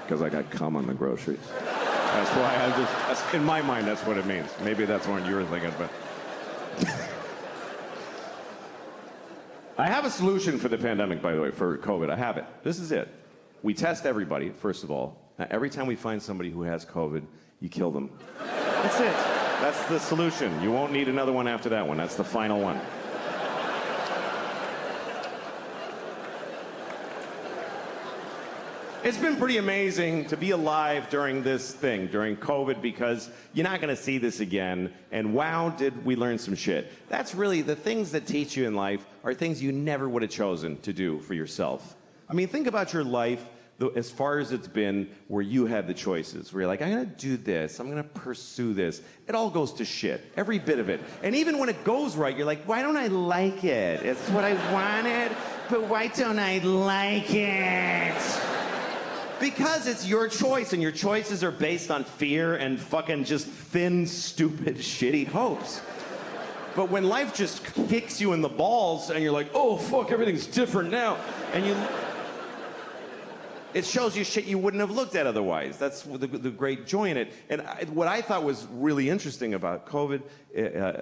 because I got cum on the groceries. That's why in my mind, that's what it means. Maybe that's what you were thinking, but... I have a solution for the pandemic, by the way, for COVID. I have it. This is it. We test everybody, first of all. Now, every time we find somebody who has COVID, you kill them. That's it. That's the solution. You won't need another one after that one. That's the final one. It's been pretty amazing to be alive during this thing, during COVID, because you're not going to see this again. And wow, did we learn some shit. That's really the things that teach you in life are things you never would have chosen to do for yourself. I mean, think about your life as far as it's been where you had the choices, where you're like, I'm going to do this, I'm going to pursue this. It all goes to shit, every bit of it. And even when it goes right, you're like, why don't I like it? It's what I wanted, but why don't I like it? Because it's your choice, and your choices are based on fear and fucking just thin, stupid, shitty hopes. But when life just kicks you in the balls and you're like, oh, fuck, everything's different now, and it shows you shit you wouldn't have looked at otherwise. That's the great joy in it. And what I thought was really interesting about COVID,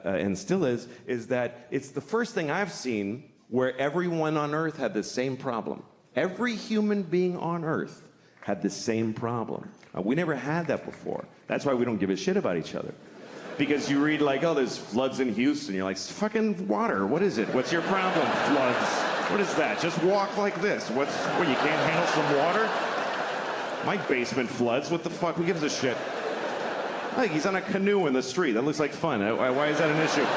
and still is that it's the first thing I've seen where everyone on Earth had the same problem. Every human being on Earth had the same problem. We never had that before. That's why we don't give a shit about each other. Because you read like, oh, there's floods in Houston. You're like, fucking water, what is it? What's your problem? Floods. What is that? Just walk like this. What, you can't handle some water? My basement floods, what the fuck? Who gives a shit? Like, he's on a canoe in the street. That looks like fun. Why is that an issue?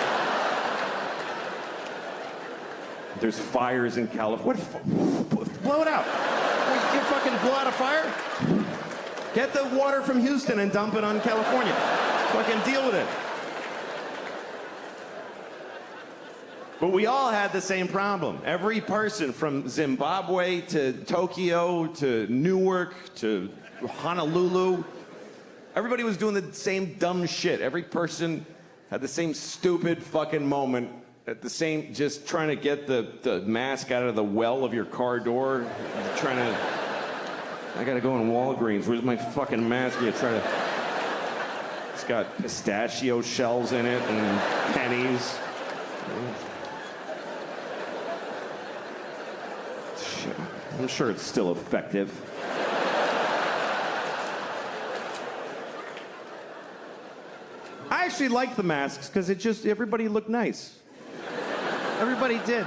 There's fires in California. Blow it out. You fucking blow out a fire? Get the water from Houston and dump it on California. Fucking deal with it. But we all had the same problem. Every person from Zimbabwe to Tokyo to Newark to Honolulu, everybody was doing the same dumb shit. Every person had the same stupid fucking moment at the same, just trying to get the mask out of the well of your car door. I gotta go in Walgreens. Where's my fucking mask? You try to. It's got pistachio shells in it and pennies. Shit. I'm sure it's still effective. I actually liked the masks because everybody looked nice. Everybody did.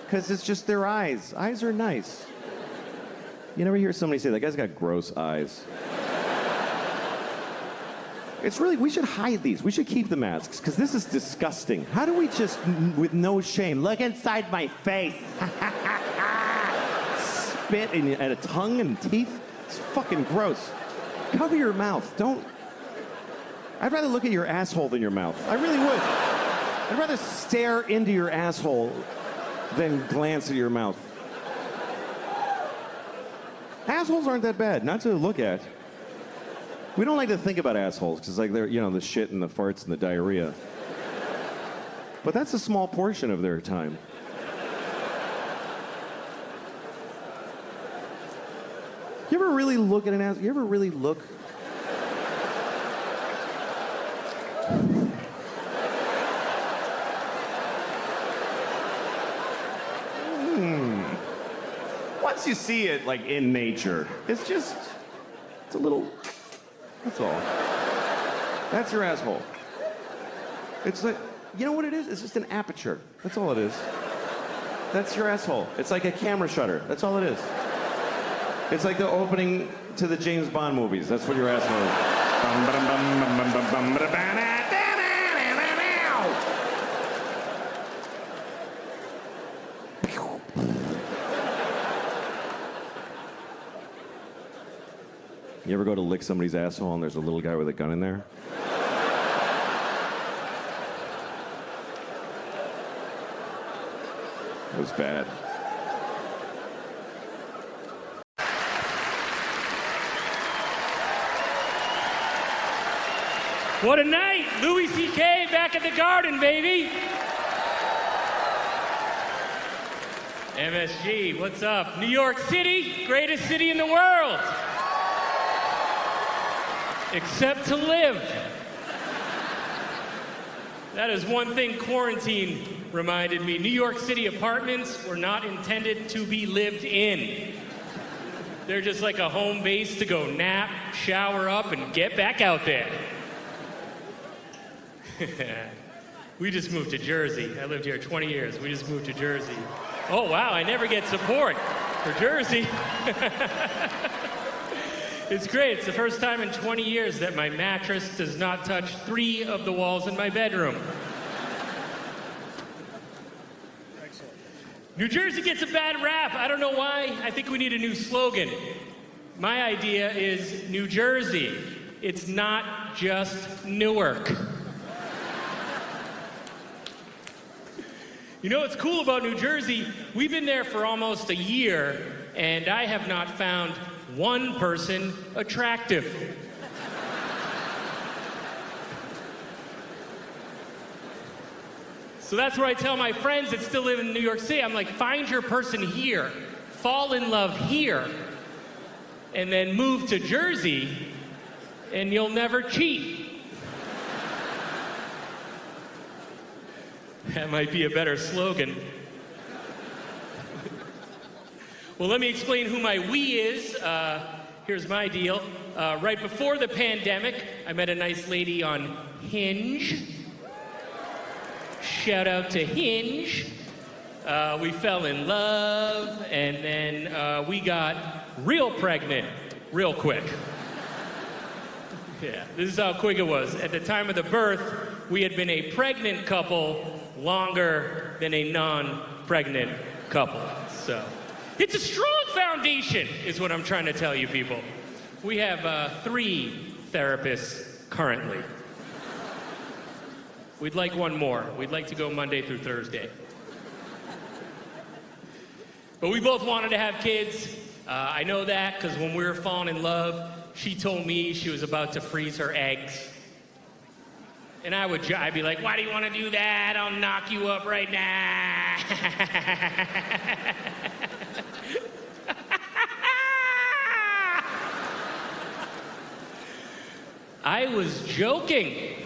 Because it's just their eyes. Eyes are nice. You never hear somebody say, that guy's got gross eyes. It's really, we should hide these. We should keep the masks, because this is disgusting. How do we just, with no shame, look inside my face? Spit at a tongue and teeth? It's fucking gross. Cover your mouth. Don't. I'd rather look at your asshole than your mouth. I really would. I'd rather stare into your asshole than glance at your mouth. Assholes aren't that bad, not to look at. We don't like to think about assholes, because like they're, the shit and the farts and the diarrhea. But that's a small portion of their time. You ever really look at an asshole? You ever really look? Once you see it, like, in nature, it's a little, that's all. That's your asshole. It's like, you know what it is? It's just an aperture. That's all it is. That's your asshole. It's like a camera shutter. That's all it is. It's like the opening to the James Bond movies. That's what your asshole is. You ever go to lick somebody's asshole and there's a little guy with a gun in there? It was bad. What a night! Louis C.K. back at the Garden, baby! MSG, what's up? New York City, greatest city in the world! except to live. That is one thing quarantine reminded me. New York City apartments were not intended to be lived in. They're just like a home base to go nap, shower up, and get back out there. We just moved to Jersey. I lived here 20 years. We just moved to Jersey. Oh, wow, I never get support for Jersey. It's great. It's the first time in 20 years that my mattress does not touch 3 of the walls in my bedroom. Excellent. New Jersey gets a bad rap. I don't know why. I think we need a new slogan. My idea is New Jersey. It's not just Newark. You know what's cool about New Jersey? We've been there for almost a year, and I have not found one person attractive. So that's what I tell my friends that still live in New York City. I'm like, find your person here, fall in love here, and then move to Jersey, and you'll never cheat. That might be a better slogan. Well, let me explain who my we is. Here's my deal. Right before the pandemic, I met a nice lady on Hinge. Shout out to Hinge. We fell in love, and then we got real pregnant real quick. Yeah, this is how quick it was. At the time of the birth, we had been a pregnant couple longer than a non-pregnant couple. So it's a strong foundation, is what I'm trying to tell you people. We have 3 therapists currently. We'd like one more. We'd like to go Monday through Thursday. But we both wanted to have kids. I know that because when we were falling in love, she told me she was about to freeze her eggs. And I'd be like, why do you want to do that? I'll knock you up right now. I was joking.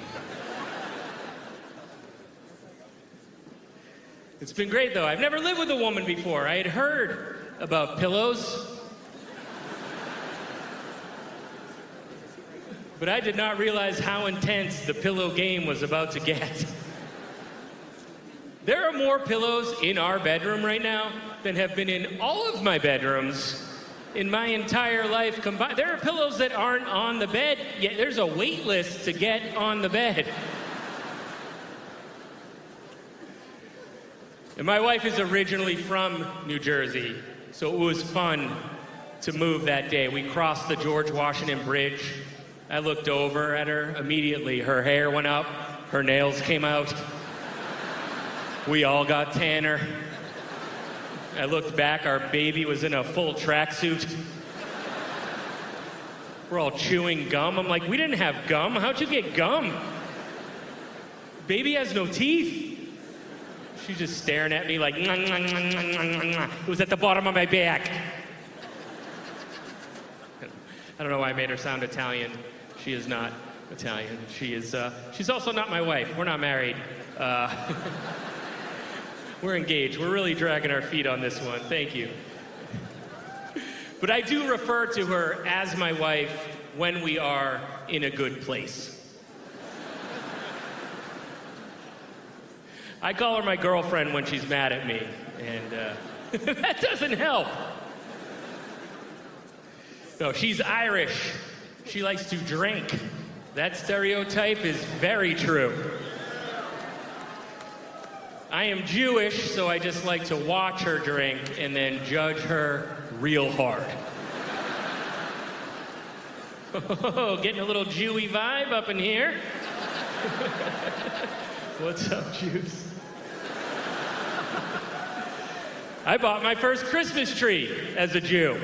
It's been great, though. I've never lived with a woman before. I had heard about pillows. But I did not realize how intense the pillow game was about to get. There are more pillows in our bedroom right now than have been in all of my bedrooms in my entire life combined. There are pillows that aren't on the bed, yet there's a wait list to get on the bed. And my wife is originally from New Jersey, so it was fun to move that day. We crossed the George Washington Bridge. I looked over at her immediately. Her hair went up, her nails came out. We all got tanner. I looked back, our baby was in a full tracksuit. We're all chewing gum. I'm like, we didn't have gum. How'd you get gum? Baby has no teeth. She's just staring at me like, mwah, mwah, mwah, mwah, mwah, mwah. It was at the bottom of my back. I don't know why I made her sound Italian. She is not Italian. She's also not my wife. We're not married. We're engaged. We're really dragging our feet on this one. Thank you. But I do refer to her as my wife when we are in a good place. I call her my girlfriend when she's mad at me, and that doesn't help. No, she's Irish. She likes to drink. That stereotype is very true. I am Jewish, so I just like to watch her drink and then judge her real hard. Oh, getting a little Jewy vibe up in here. What's up, Jews? I bought my first Christmas tree as a Jew.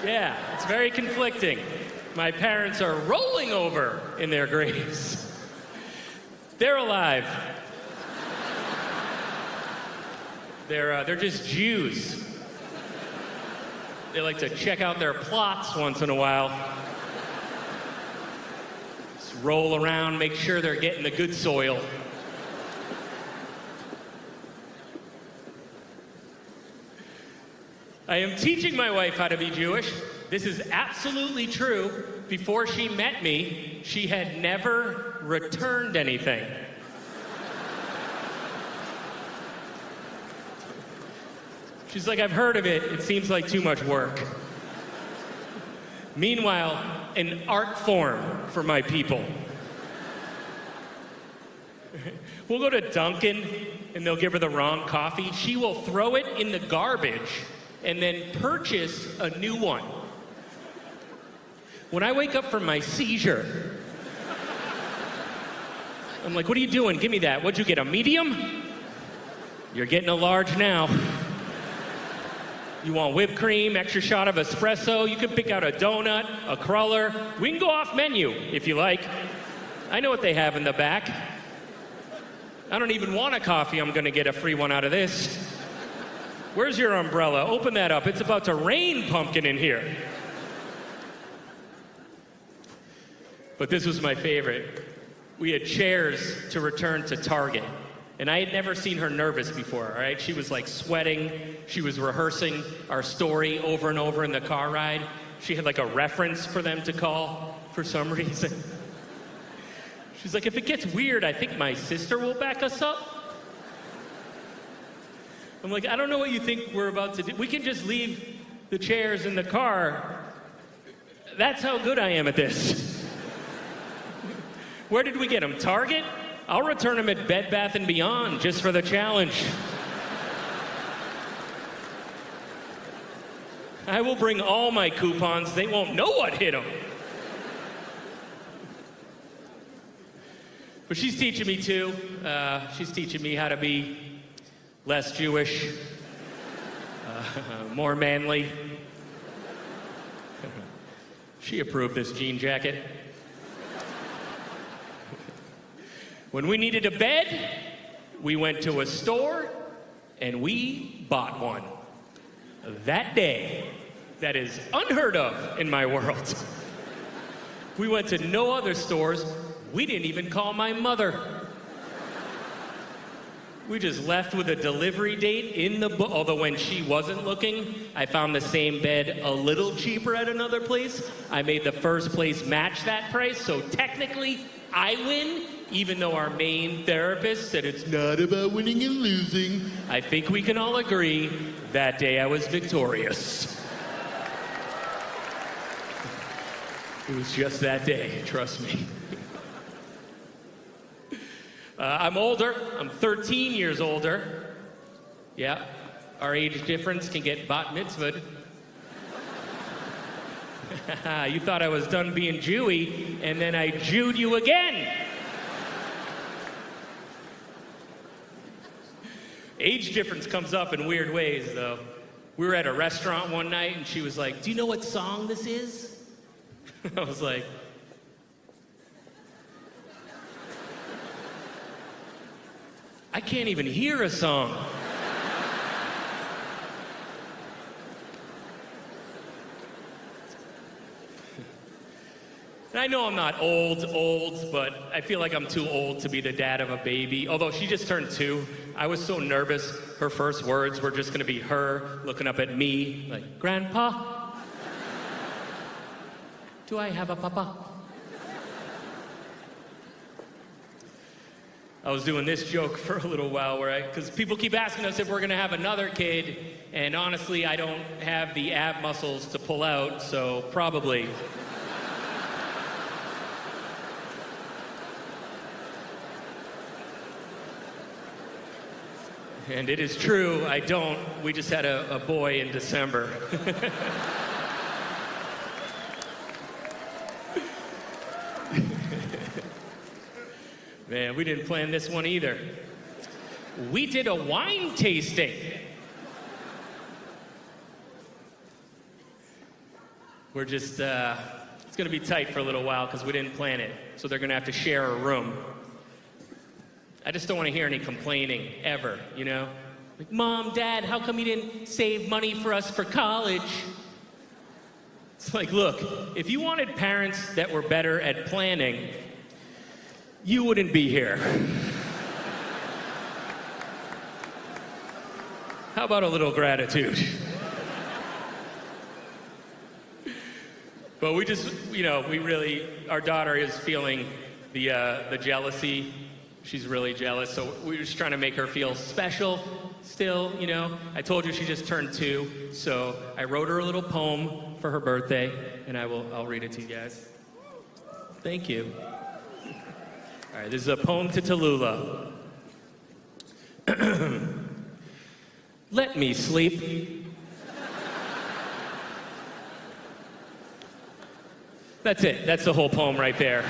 Yeah, it's very conflicting. My parents are rolling over in their graves. They're alive. They're just Jews. They like to check out their plots once in a while. roll around, make sure they're getting the good soil. I am teaching my wife how to be Jewish. This is absolutely true. Before she met me, she had never returned anything. She's like, I've heard of it. It seems like too much work. Meanwhile, an art form for my people. We'll go to Dunkin' and they'll give her the wrong coffee. She will throw it in the garbage and then purchase a new one. When I wake up from my seizure, I'm like, what are you doing? Give me that. What'd you get, a medium? You're getting a large now. You want whipped cream, extra shot of espresso? You can pick out a donut, a cruller. We can go off menu if you like. I know what they have in the back. I don't even want a coffee. I'm gonna get a free one out of this. Where's your umbrella? Open that up. It's about to rain pumpkin in here. But this was my favorite. We had chairs to return to Target. And I had never seen her nervous before, all right? She was like sweating. She was rehearsing our story over and over in the car ride. She had like a reference for them to call for some reason. She's like, if it gets weird, I think my sister will back us up. I'm like, I don't know what you think we're about to do. We can just leave the chairs in the car. That's how good I am at this. Where did we get them? Target? I'll return them at Bed Bath & Beyond just for the challenge. I will bring all my coupons. They won't know what hit them. But she's teaching me too. She's teaching me how to be less Jewish, more manly. She approved this jean jacket. When we needed a bed, we went to a store and we bought one. That day, that is unheard of in my world. We went to no other stores. We didn't even call my mother. We just left with a delivery date in the book. Although when she wasn't looking, I found the same bed a little cheaper at another place. I made the first place match that price, so technically I win, even though our main therapist said it's not about winning and losing. I think we can all agree that day I was victorious. It was just that day, trust me. I'm older. I'm 13 years older. Yeah, our age difference can get bat mitzvahed. You thought I was done being Jewy, and then I Jewed you again. Age difference comes up in weird ways, though. We were at a restaurant one night, and she was like, do you know what song this is? I was like, I can't even hear a song. And I know I'm not old, but I feel like I'm too old to be the dad of a baby. Although she just turned 2. I was so nervous. Her first words were just gonna be her looking up at me, like, Grandpa? Do I have a papa? I was doing this joke for a little while because people keep asking us if we're gonna have another kid, and honestly, I don't have the ab muscles to pull out, so probably. And it is true, I don't. We just had a boy in December. Man, we didn't plan this one either. We did a wine tasting. We're just, it's gonna be tight for a little while because we didn't plan it. So they're gonna have to share a room. I just don't want to hear any complaining, ever, you know? Like, Mom, Dad, how come you didn't save money for us for college? It's like, look, if you wanted parents that were better at planning, you wouldn't be here. How about a little gratitude? But we just, our daughter is feeling the jealousy. She's really jealous, so we're just trying to make her feel special still, I told you she just turned 2, so I wrote her a little poem for her birthday, and I'll read it to you guys. Thank you. All right, this is a poem to Tallulah. Let me sleep. That's it. That's the whole poem right there.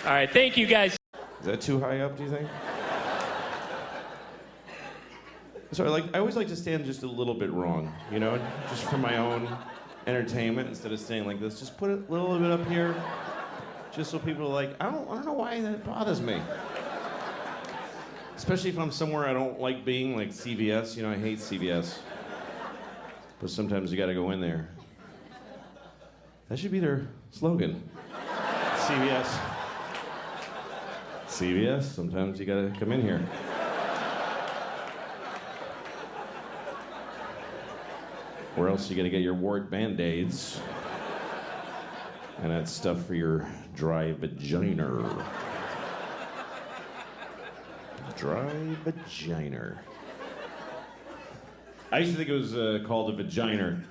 All right, thank you guys. Is that too high up, do you think? Sorry, I always like to stand just a little bit wrong, just for my own entertainment instead of staying like this. Just put it a little bit up here, just so people are like, I don't know why that bothers me. Especially if I'm somewhere I don't like being, like CVS. I hate CVS. But sometimes you gotta go in there. That should be their slogan. CVS. CVS, sometimes you gotta come in here. Or else you gotta get your wart Band-Aids. And that stuff for your dry vagina. Dry vagina. I used to think it was called a vagina.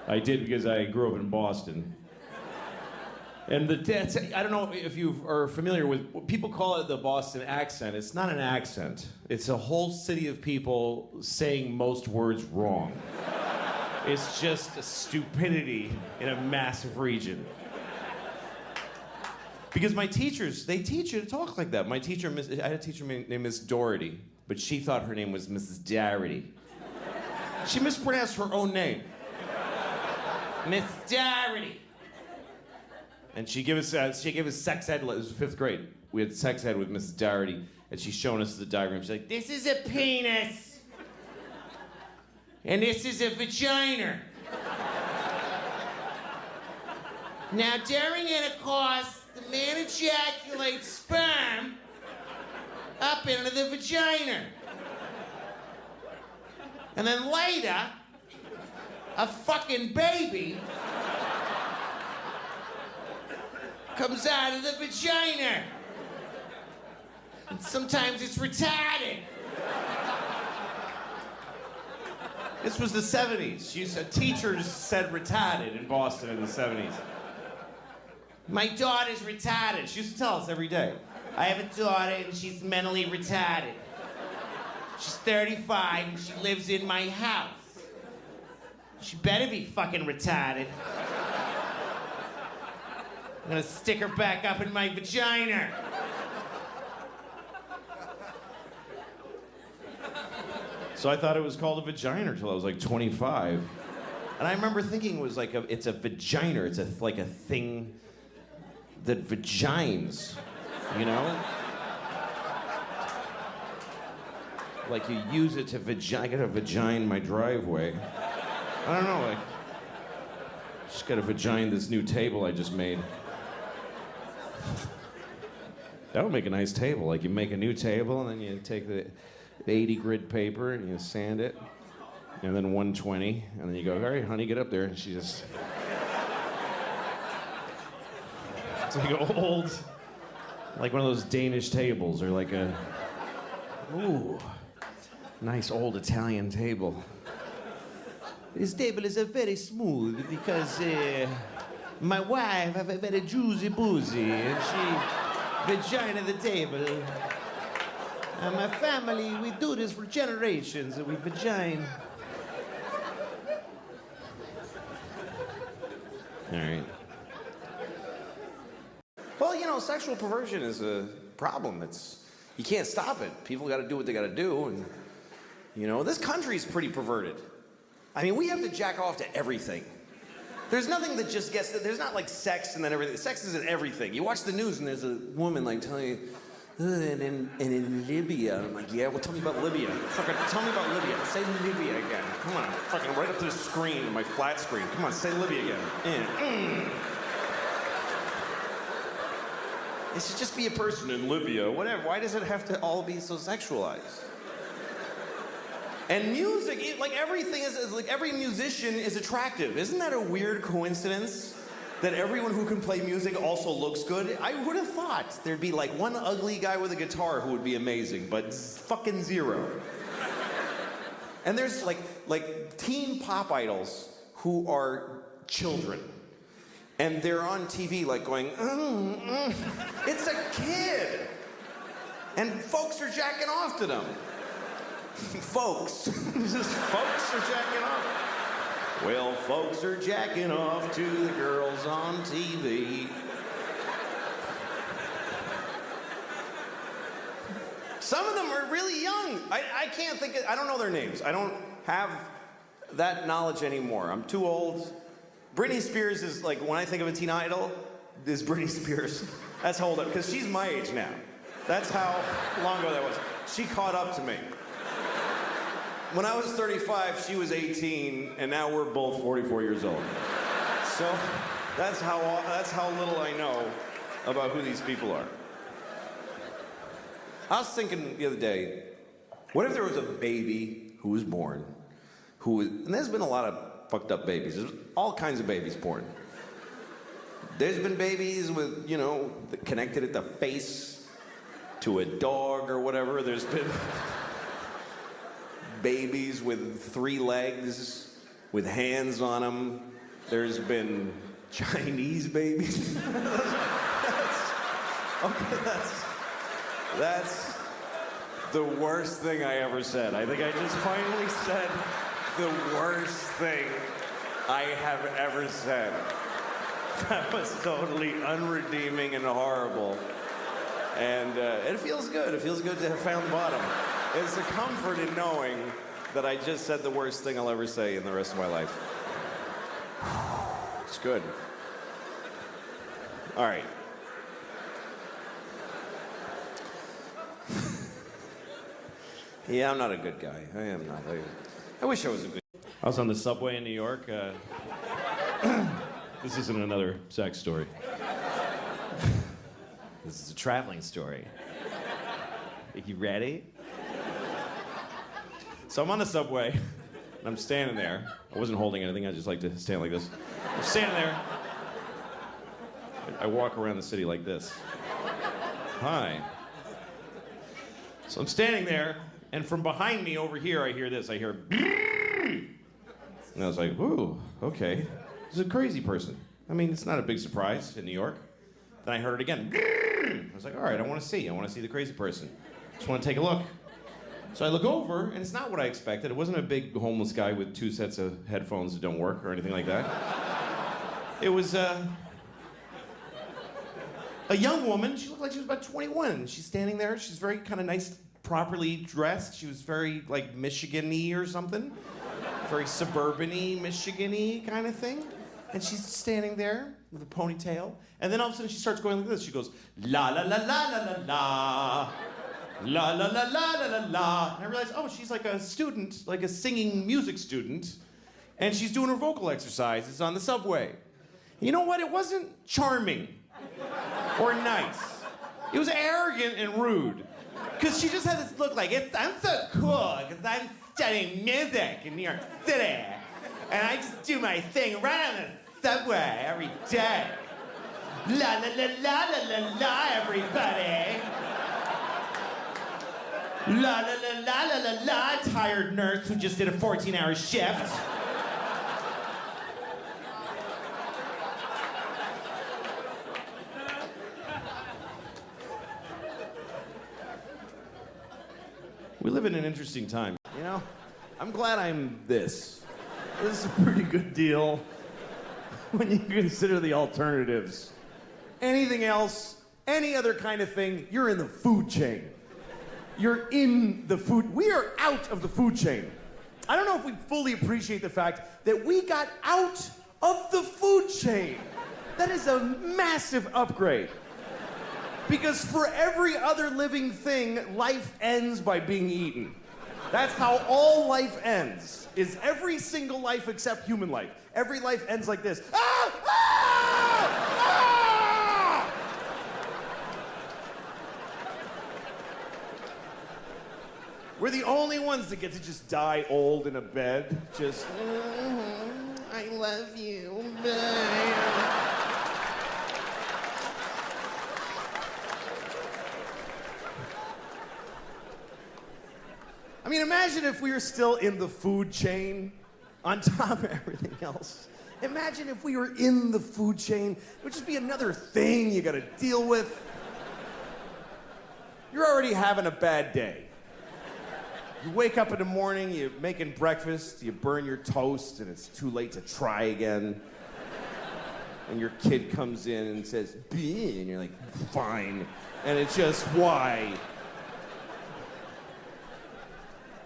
I did because I grew up in Boston. And I don't know if you are familiar with, people call it the Boston accent. It's not an accent. It's a whole city of people saying most words wrong. It's just a stupidity in a massive region. Because my teachers, they teach you to talk like that. I had a teacher named Miss Doherty, but she thought her name was Mrs. Darity. She mispronounced her own name. Miss Darity. And she gave us sex ed. It was 5th grade. We had sex ed with Mrs. Darity, and she's showing us the diagram. She's like, "This is a penis, and this is a vagina. Now, during intercourse, the man ejaculates sperm up into the vagina, and then later, a fucking baby comes out of the vagina. And sometimes it's retarded." This was the 70s. Teachers said retarded in Boston in the 70s. "My daughter's retarded." She used to tell us every day. "I have a daughter and she's mentally retarded. She's 35 and she lives in my house. She better be fucking retarded. I'm gonna stick her back up in my vagina." So I thought it was called a vagina until I was like 25. And I remember thinking it was like it's a vagina. It's like a thing that vagines, Like you use it to vagina. I gotta vagina my driveway. I don't know, just gotta vagina this new table I just made. That would make a nice table. Like you make a new table and then you take the 80 grit paper and you sand it, and then 120, and then you go, "All right, honey, get up there," and she just. It's like old, like one of those Danish tables, or like a, nice old Italian table. "This table is very smooth because my wife have a very juicy boozy, and she vagina the table. And my family, we do this for generations, and we vagina." All right. Well, sexual perversion is a problem. You can't stop it. People got to do what they got to do, and this country's pretty perverted. I mean, we have to jack off to everything. There's nothing that just gets. There's not like sex and then everything. Sex isn't everything. You watch the news and there's a woman like telling you, and in Libya. I'm like, yeah, well, tell me about Libya. Fucking tell me about Libya. Say Libya again. Come on, fucking right up to the screen, my flat screen. Come on, say Libya again. It should just be a person in Libya, whatever. Why does it have to all be so sexualized? And music, like everything is like every musician is attractive. Isn't that a weird coincidence? That everyone who can play music also looks good? I would have thought there'd be like one ugly guy with a guitar who would be amazing, but fucking zero. And there's like teen pop idols who are children. And they're on TV like going, it's a kid. And folks are jacking off to them. Folks. Just folks are jacking off. Well, folks are jacking off to the girls on TV. Some of them are really young. I can't think I don't know their names. I don't have that knowledge anymore. I'm too old. Britney Spears is like, when I think of a teen idol, is Britney Spears. That's how old up, because she's my age now. That's how long ago that was. She caught up to me. When I was 35, she was 18, and now we're both 44 years old. So that's how little I know about who these people are. I was thinking the other day, what if there was a baby who was born, and there's been a lot of fucked up babies. There's all kinds of babies born. There's been babies with, connected at the face to a dog or whatever. There's been babies with 3 legs, with hands on them. There's been Chinese babies. That's the worst thing I ever said. I think I just finally said the worst thing I have ever said. That was totally unredeeming and horrible. And it feels good. It feels good to have found the bottom. It's a comfort in knowing that I just said the worst thing I'll ever say in the rest of my life. It's good. All right. Yeah, I'm not a good guy. I am not. I wish I was a good guy. I was on the subway in New York. This isn't another sex story. This is a traveling story. Are you ready? So I'm on the subway, and I'm standing there. I wasn't holding anything. I just like to stand like this. I'm standing there. I walk around the city like this. Hi. So I'm standing there, and from behind me over here, I hear this. I hear, and I was like, ooh, okay. This is a crazy person. I mean, it's not a big surprise in New York. Then I heard it again. I was like, all right, I want to see the crazy person. Just want to take a look. So I look over, and it's not what I expected. It wasn't a big homeless guy with 2 sets of headphones that don't work or anything like that. It was a young woman. She looked like she was about 21. She's standing there. She's very kind of nice, properly dressed. She was very like Michigan-y or something. Very suburban-y, Michigan-y kind of thing. And she's standing there with a ponytail. And then all of a sudden she starts going like this. She goes, la la la la la la la. La la la la la la la. And I realized, oh, she's like a student, like a singing music student. And she's doing her vocal exercises on the subway. You know what? It wasn't charming or nice. It was arrogant and rude. Because she just had this look like, I'm so cool because I'm studying music in New York City. And I just do my thing right on the subway every day. La la la la la la la, everybody. La la la la la la la, tired nurse who just did a 14-hour shift. We live in an interesting time. I'm glad I'm this. This is a pretty good deal when you consider the alternatives. Anything else, any other kind of thing, you're in the food chain. You're in the food. We are out of the food chain. I don't know if we fully appreciate the fact that we got out of the food chain. That is a massive upgrade. Because for every other living thing, life ends by being eaten. That's how all life ends, is every single life except human life. Every life ends like this. Ah! Ah! Ah! We're the only ones that get to just die old in a bed. Just, I love you. Bye. I mean, imagine if we were still in the food chain on top of everything else. Imagine if we were in the food chain. It would just be another thing you gotta deal with. You're already having a bad day. You wake up in the morning, you're making breakfast, you burn your toast, and it's too late to try again. And your kid comes in and says, "Bleh," and you're like, fine. And it's just, why?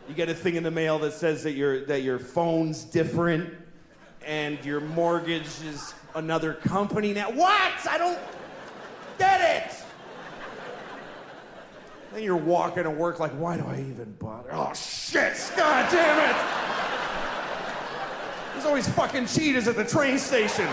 You get a thing in the mail that says that your phone's different and your mortgage is another company now. What? I don't get it. Then you're walking to work like, why do I even bother? Oh, shit! God damn it! There's always fucking cheaters at the train station.